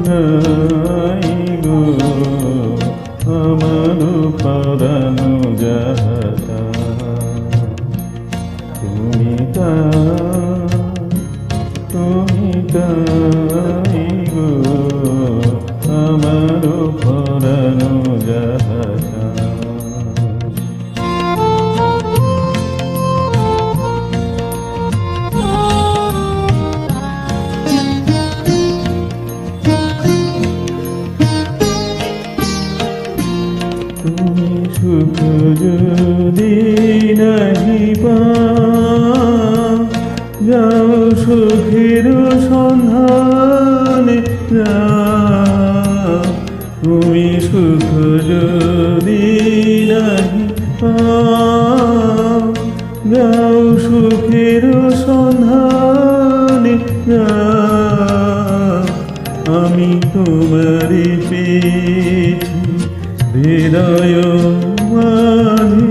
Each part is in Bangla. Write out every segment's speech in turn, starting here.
নাই গো আমার পরানো যাহাতা তুমি তাই গো আমার পরানো যাহাতা তুমি সুখ যদি নাহি পাও যাও সুখের সন্ধানে যাও তুমি সুখ যদি নাহি পাও যাও সুখের সন্ধানে যাও আমি তোমারই পেয়েছি হৃদয় মাঝে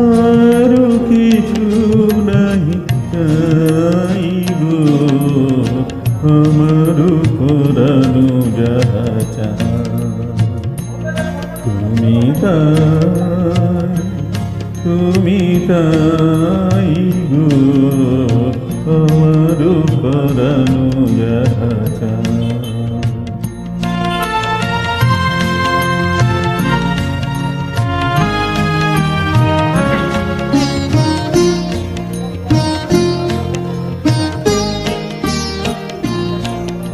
আরো কিছু নাহি চাই গো আমার পরানো যাহা চাই তুমি তাই গো আমার পরানো যাহা চাই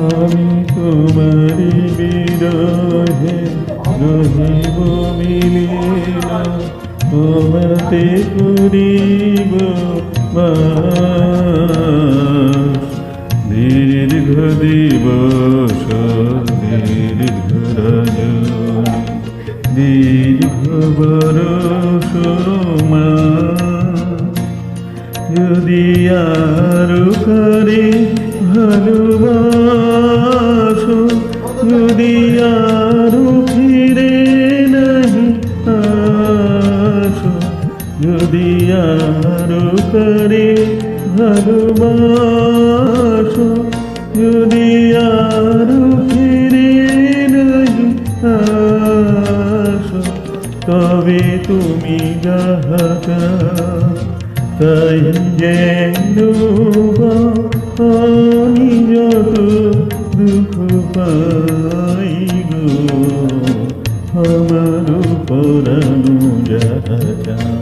আমি তোমারি বিরহে রহিব মিলিনা তোমাতে করিব বাস দীর্ঘ দিবস দীর্ঘ রজনী দীর্ঘ বরষ মাস যদি আরো করে ভালোবাসো যদি আরো ফিরে নাহি আসো যদি আরো করে ভালোবাসো যদি আরো ফিরে নাহি আসো তবে তুমি যাহা চাও তাই যেন আমি যত দুঃখ পাই গো আমার পরানো যাহা চাই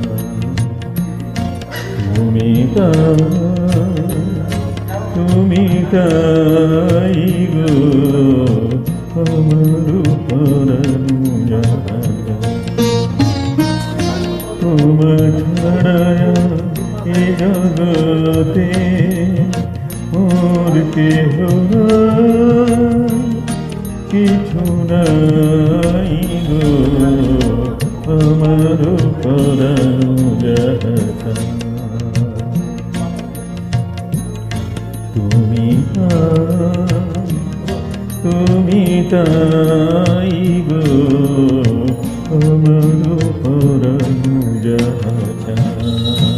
তুমি তাই গো আমার পরানো যাহা চাই তোমার ছাড়া এ জগতে মোর কেহ কিছু নাই গো আমার পরানো যাহা চাই তুমি তাই গো আমার পরানো যাহা চাই